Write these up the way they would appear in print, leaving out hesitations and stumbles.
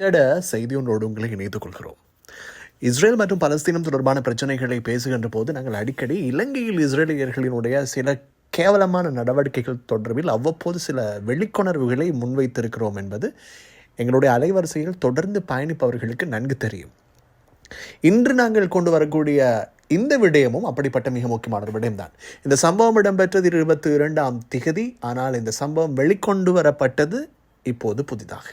செய்தி ஒன்றோடு உங்களை இணைத்துக் கொள்கிறோம். இஸ்ரேல் மற்றும் பலஸ்தீனம் தொடர்பான பிரச்சனைகளை பேசுகின்ற போது நாங்கள் அடிக்கடி இலங்கையில் இஸ்ரேலியர்களினுடைய சில கேவலமான நடவடிக்கைகள் தொடர்பில் அவ்வப்போது சில வெளிக்கொணர்வுகளை முன்வைத்திருக்கிறோம் என்பது எங்களுடைய அலைவரிசையில் தொடர்ந்து பயணிப்பவர்களுக்கு நன்கு தெரியும். இன்று நாங்கள் கொண்டு வரக்கூடிய இந்த விடயமும் அப்படிப்பட்ட மிக முக்கியமான ஒரு விடயம்தான். இந்த சம்பவம் இடம்பெற்றது 22ஆம் திகதி. ஆனால் இந்த சம்பவம் வெளிக்கொண்டு வரப்பட்டது இப்போது புதிதாக.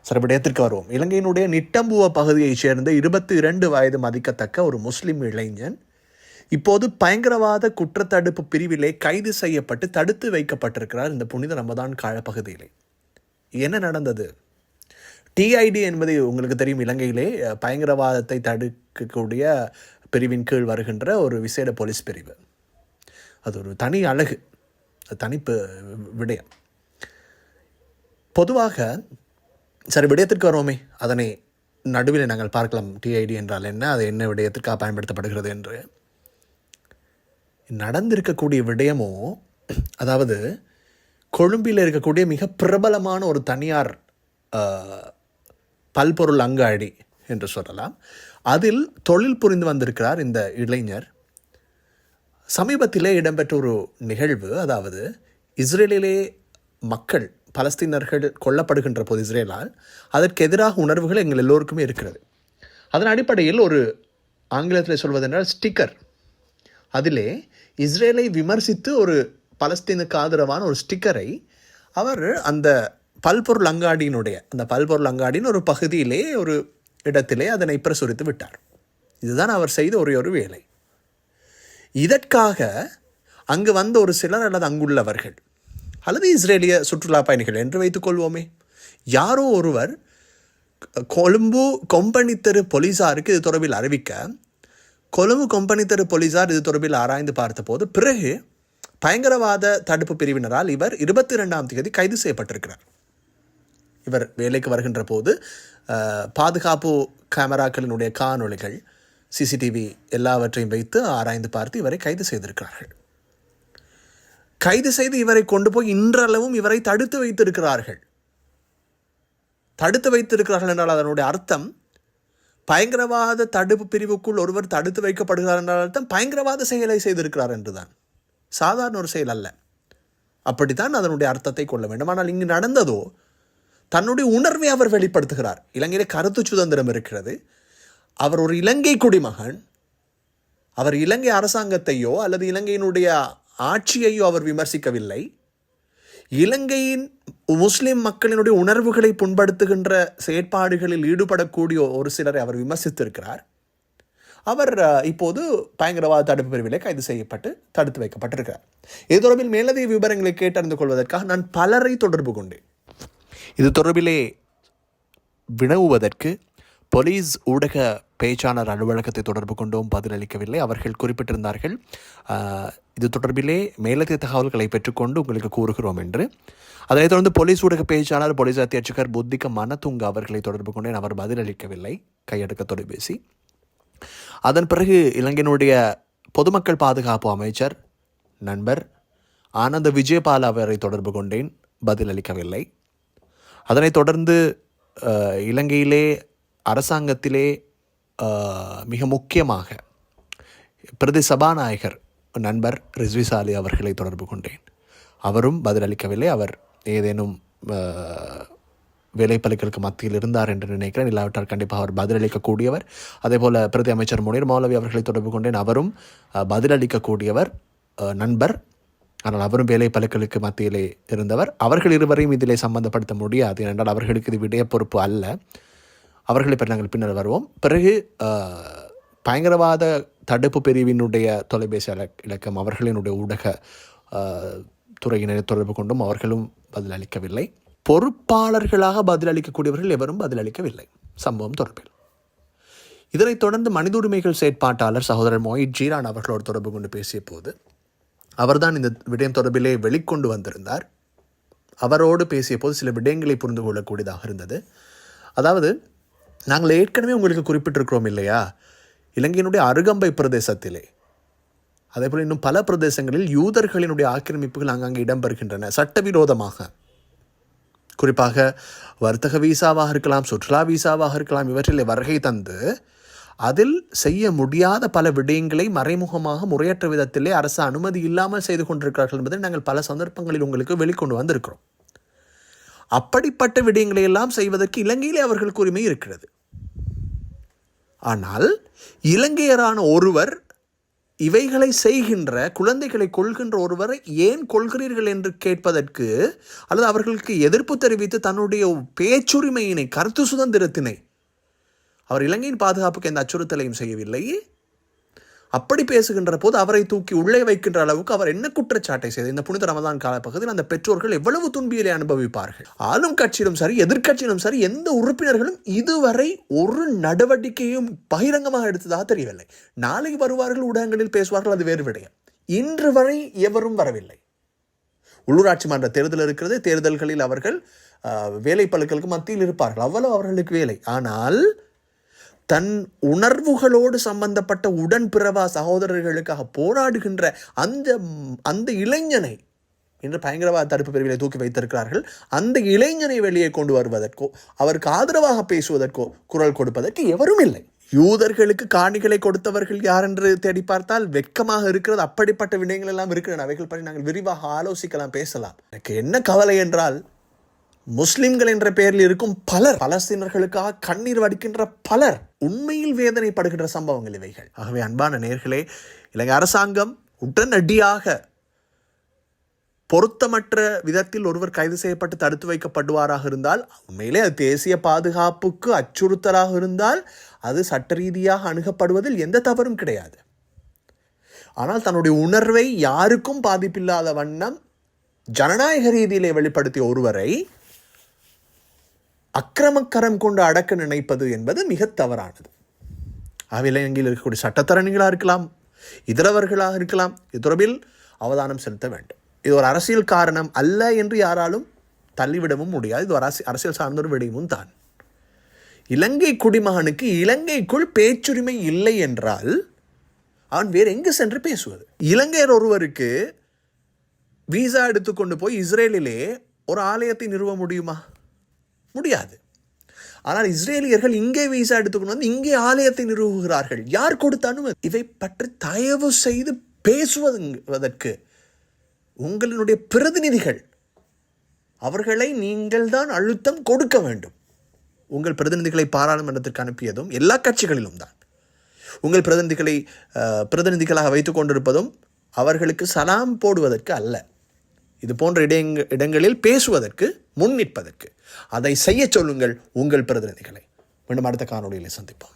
சில விடயத்திற்கு வருவோம். இலங்கையினுடைய நிட்டம்புவ பகுதியைச் சேர்ந்த 22 வயது மதிக்கத்தக்க ஒரு முஸ்லிம் இளைஞன் இப்போது பயங்கரவாத குற்றத்தடுப்பு பிரிவிலே கைது செய்யப்பட்டு தடுத்து வைக்கப்பட்டிருக்கிறார் இந்த புனித ரமதான் கால பகுதியிலே. என்ன நடந்தது? டிஐடி என்பது உங்களுக்கு தெரியும், இலங்கையிலே பயங்கரவாதத்தை தடுக்கக்கூடிய பிரிவின் கீழ் வருகின்ற ஒரு விசேட போலீஸ் பிரிவு. அது ஒரு தனி அழகு, தனிப்பு விடயம். பொதுவாக சரி, விடயத்திற்கு வருவோமே, அதனை நடுவில் நாங்கள் பார்க்கலாம். டிஐடி என்றால் என்ன, அது என்ன விடயத்திற்காக பயன்படுத்தப்படுகிறது என்று. நடந்திருக்கக்கூடிய விடயமோ, அதாவது கொழும்பில் இருக்கக்கூடிய மிக பிரபலமான ஒரு தனியார் பல்பொருள் அங்காடி என்று சொல்லலாம். அதில் தொழில் புரிந்து வந்திருக்கிறார் இந்த இளைஞர். சமீபத்திலே இடம்பெற்ற ஒரு நிகழ்வு, அதாவது இஸ்ரேலிலே மக்கள் பலஸ்தீனர்கள் கொல்லப்படுகின்ற போது இஸ்ரேலால் அதற்கு எதிராக உணர்வுகள் எங்கள் எல்லோருக்குமே இருக்கிறது. அதன் அடிப்படையில் ஒரு ஆங்கிலத்தில் சொல்வதென்றால் ஸ்டிக்கர், அதிலே இஸ்ரேலை விமர்சித்து ஒரு பலஸ்தீனுக்கு ஆதரவான ஒரு ஸ்டிக்கரை அவர் அந்த பல்பொருள் அங்காடியின் ஒரு பகுதியிலே ஒரு இடத்திலே அதனை பிரசுரித்து விட்டார். இதுதான் அவர் செய்த ஒரு வேலை. இதற்காக அங்கு வந்த ஒரு சிலர் அல்லது அங்குள்ளவர்கள் அல்லது இஸ்ரேலிய சுற்றுலா பயணிகள் என்று வைத்துக்கொள்வோமே, யாரோ ஒருவர் கொழும்பு கொம்பனி தெரு போலீஸாருக்கு இது தொடர்பில் அறிவிக்க, கொழும்பு கொம்பனி தெரு போலீஸார் இது தொடர்பில் ஆராய்ந்து பார்த்தபோது பிறகு பயங்கரவாத தடுப்பு பிரிவினரால் இவர் 22ஆம் தேதி கைது செய்யப்பட்டிருக்கிறார். இவர் வேலைக்கு வருகின்ற போது பாதுகாப்பு கேமராக்களினுடைய காணொளிகள், சிசிடிவி எல்லாவற்றையும் வைத்து ஆராய்ந்து பார்த்து இவரை கைது செய்திருக்கிறார்கள். கைது செய்து இவரை கொண்டு போய் இன்றளவும் இவரை தடுத்து வைத்திருக்கிறார்கள். தடுத்து வைத்திருக்கிறார்கள் என்றால் அதனுடைய அர்த்தம் பயங்கரவாத தடுப்பு பிரிவுக்குள் ஒருவர் தடுத்து வைக்கப்படுகிறார் என்றால் அர்த்தம் பயங்கரவாத செயலை செய்திருக்கிறார் என்றுதான், சாதாரண ஒரு செயல் அல்ல. அப்படித்தான் அதனுடைய அர்த்தத்தை கொள்ள வேண்டும். ஆனால் இங்கு நடந்ததோ, தன்னுடைய உணர்வை அவர் வெளிப்படுத்துகிறார். இலங்கையிலே கருத்து சுதந்திரம் இருக்கிறது. அவர் ஒரு இலங்கை குடிமகன். அவர் இலங்கை அரசாங்கத்தையோ அல்லது இலங்கையினுடைய ஆட்சியையோ அவர் விமர்சிக்கவில்லை. இலங்கையின் முஸ்லிம் மக்களினுடைய உணர்வுகளை புண்படுத்துகின்ற செயற்பாடுகளில் ஈடுபடக்கூடிய ஒரு சிலரை அவர் விமர்சித்திருக்கிறார். அவர் இப்போது பயங்கரவாத தடுப்பு பிரிவிலே கைது செய்யப்பட்டு தடுத்து வைக்கப்பட்டிருக்கிறார். இது தொடர்பில் மேலதிக விவரங்களை கேட்டறிந்து கொள்வதற்காக நான் பலரை தொடர்பு கொண்டேன். இது தொடர்பிலே வினவுவதற்கு போலீஸ் ஊடக பேச்சாளர் அலுவலகத்தை தொடர்பு கொண்டும் பதிலளிக்கவில்லை. அவர்கள் குறிப்பிட்டிருந்தார்கள், இது தொடர்பிலே மேலதிக தகவல்களை பெற்றுக்கொண்டு உங்களுக்கு கூறுகிறோம் என்று. அதனைத் தொடர்ந்து போலீஸ் ஊடக பேச்சாளர் போலீஸ் அத்தியட்சகர் புத்திக மனதுங்க அவர்களை தொடர்பு கொண்டேன். அவர் பதிலளிக்கவில்லை, கையடக்க தொலைபேசி. அதன் பிறகு இலங்கையினுடைய பொதுமக்கள் பாதுகாப்பு அமைச்சர் நண்பர் ஆனந்த விஜயபால அவரை தொடர்பு கொண்டேன், பதிலளிக்கவில்லை. அதனைத் தொடர்ந்து இலங்கையிலே அரசாங்கத்திலே மிக முக்கியமாக பிரதி சபாநாயகர் நண்பர் ரிஸ்விசாலி அவர்களை தொடர்பு கொண்டேன். அவரும் பதிலளிக்கவில்லை. அவர் ஏதேனும் வேலைப்பளுக்களுக்கு மத்தியில் இருந்தார் என்று நினைக்கிறேன். இல்லாவிட்டால் கண்டிப்பாக அவர் பதிலளிக்கக்கூடியவர். அதே போல் பிரதி அமைச்சர் முனீர் மௌலவி அவர்களை தொடர்பு கொண்டேன். அவரும் பதிலளிக்கக்கூடியவர் நண்பர். ஆனால் அவரும் வேலைப்பளுக்களுக்கு மத்தியிலே இருந்தவர். அவர்கள் இருவரையும் இதிலே சம்பந்தப்படுத்த முடியாது, ஏனென்றால் அவர்களுக்கு இது விடய பொறுப்பு அல்ல. அவர்களை பற்றி நாங்கள் பின்னர் வருவோம். பிறகு பயங்கரவாத தடுப்பு பிரிவினுடைய தொலைபேசி இலக்கம், அவர்களினுடைய ஊடக துறையினரை தொடர்பு கொண்டும் அவர்களும் பதிலளிக்கவில்லை. பொறுப்பாளர்களாக பதிலளிக்கக்கூடியவர்கள் எவரும் பதிலளிக்கவில்லை சம்பவம் தொடர்பில். இதனைத் தொடர்ந்து மனித உரிமைகள் செயற்பாட்டாளர் சகோதரர் மொஹித் ஜீரான் அவர்களோடு தொடர்பு கொண்டு பேசிய போது அவர்தான் இந்த விடயம் தொடர்பிலே வெளிக்கொண்டு வந்திருந்தார். அவரோடு பேசிய போது சில விடயங்களை புரிந்து கொள்ளக்கூடியதாக இருந்தது. அதாவது, நாங்கள் ஏற்கனவே உங்களுக்கு குறிப்பிட்டிருக்கிறோம் இல்லையா, இலங்கையினுடைய அருகம்பை பிரதேசத்திலே, அதே போல் இன்னும் பல பிரதேசங்களில் யூதர்களினுடைய ஆக்கிரமிப்புகள் அங்கங்கே இடம்பெறுகின்றன சட்டவிரோதமாக. குறிப்பாக வர்த்தக வீசாவாக இருக்கலாம், சுற்றுலா வீசாவாக இருக்கலாம், இவற்றில் வருகை தந்து அதில் செய்ய முடியாத பல விடயங்களை மறைமுகமாக முறையற்ற விதத்திலே அரசு அனுமதி இல்லாமல் செய்து கொண்டிருக்கிறார்கள் என்பதை நாங்கள் பல சந்தர்ப்பங்களில் உங்களுக்கு வெளிக்கொண்டு வந்திருக்கிறோம். அப்படிப்பட்ட விடயங்களை எல்லாம் செய்வதற்கு இலங்கையிலே அவர்களுக்கு உரிமை இருக்கிறது. ஆனால் இலங்கையரான ஒருவர் இவைகளை செய்கின்ற, குழந்தைகளை கொள்கின்ற ஒருவரை ஏன் கொள்கிறீர்கள் என்று கேட்பதற்கு அல்லது அவர்களுக்கு எதிர்ப்பு தெரிவித்து தன்னுடைய பேச்சுரிமையினை, கருத்து சுதந்திரத்தினை, அவர் இலங்கையின் பாதுகாப்புக்கு எந்த அச்சுறுத்தலையும் செய்யவில்லை. அப்படி பேசுகின்ற போது அவரை தூக்கி உள்ளே வைக்கின்ற அளவுக்கு அவர் என்ன குற்றச்சாட்டை செய்தார்? இந்த புனித ரமதான் காலப்பகுதியில் அந்த பெற்றோர்கள் எவ்வளவு துன்பியலை அனுபவிப்பார்கள். ஆளும் கட்சியிலும் சரி, எதிர்கட்சியிலும் சரி, எந்த உறுப்பினர்களும் இதுவரை ஒரு நடவடிக்கையும் பகிரங்கமாக எடுத்ததாக தெரியவில்லை. நாளை வருவார்கள், ஊடகங்களில் பேசுவார்கள், அது வேறு விடயம். இன்று வரை எவரும் வரவில்லை. உள்ளூராட்சி மன்ற தேர்தல் இருக்கிறது, தேர்தல்களில் அவர்கள் வேலைப்பளுக்களுக்கு மத்தியில் இருப்பார்கள், அவ்வளவு அவர்களுக்கு வேலை. ஆனால் தன் உணர்வுகளோடு சம்பந்தப்பட்ட உடன்பிறவா சகோதரர்களுக்காக போராடுகின்ற அந்த இளைஞனை இன்று பயங்கரவாத தடுப்பு பிரிவிலை தூக்கி வைத்திருக்கிறார்கள். அந்த இளைஞனை வெளியே கொண்டு வருவதற்கோ அவருக்கு ஆதரவாக பேசுவதற்கோ குரல் கொடுப்பதற்கு எவரும் இல்லை. யூதர்களுக்கு காணிகளை கொடுத்தவர்கள் யார் என்று தேடி பார்த்தால் வெட்கமாக இருக்கிறது. அப்படிப்பட்ட விடயங்கள் எல்லாம் இருக்கிறது. அவைகள் பற்றி நாங்கள் விரிவாக ஆலோசிக்கலாம், பேசலாம். எனக்கு என்ன கவலை என்றால், முஸ்லிம்கள் என்ற பெயரில் இருக்கும் பலர், பலஸ்தீனர்களுக்காக கண்ணீர் வடிக்கின்ற பலர் உண்மையில் வேதனைப்படுகின்ற சம்பவங்கள் இவைகள். ஆகவே அன்பான நேயர்களே, இலங்கை அரசாங்கம் உடனடியாக பொருத்தமற்ற விதத்தில் ஒருவர் கைது செய்யப்பட்டு தடுத்து வைக்கப்படுவாராக இருந்தால், உண்மையிலே அது தேசிய பாதுகாப்புக்கு அச்சுறுத்தலாக இருந்தால் அது சட்ட ரீதியாக அணுகப்படுவதில் எந்த தவறும் கிடையாது. ஆனால் தன்னுடைய உணர்வை யாருக்கும் பாதிப்பில்லாத வண்ணம் ஜனநாயக ரீதியிலே வெளிப்படுத்திய ஒருவரை அக்கிரமக்கரம் கொண்டு அடக்க நினைப்பது என்பது மிக தவறானது. இலங்கையில் இருக்கக்கூடிய சட்டத்தரணிகளாக இருக்கலாம், இதரவர்களாக இருக்கலாம், இது தொடர்பில் அவதானம் செலுத்த வேண்டும். இது ஒரு அரசியல் காரணம் அல்ல என்று யாராலும் தள்ளிவிடவும் முடியாது. இது ஒரு அரசியல் சார்ந்த ஒரு விடயமும் தான். இலங்கை குடிமகனுக்கு இலங்கைக்குள் பேச்சுரிமை இல்லை என்றால் அவன் வேறு எங்கு சென்று பேசுவது? இலங்கையர் ஒருவருக்கு வீசா எடுத்துக்கொண்டு போய் இஸ்ரேலிலே ஒரு ஆலயத்தை நிறுவ முடியுமா? முடியாது. ஆனால் இஸ்ரேலியர்கள் இங்கே வீசா எடுத்துக்கொண்டு வந்து இங்கே ஆலயத்தை நிறுவுகிறார்கள். யார் கொடுத்த அனுமதி? இவை பற்றி தயவு செய்து பேசுவதற்கு உங்களுடைய பிரதிநிதிகள், அவர்களை நீங்கள் தான் அழுத்தம் கொடுக்க வேண்டும். உங்கள் பிரதிநிதிகளை பாராளுமன்றத்திற்கு அனுப்பியதும் எல்லா கட்சிகளிலும் தான். உங்கள் பிரதிநிதிகளாக வைத்துக் கொண்டிருப்பதும் அவர்களுக்கு சலாம் போடுவதற்கு அல்ல, இது போன்ற இடங்களில் பேசுவதற்கு, முன்னிற்பதற்கு. அதை செய்ய சொல்லுங்கள் உங்கள் பிரதிநிதிகளை. மீண்டும் அடுத்த காணொளியில் சந்திப்போம்.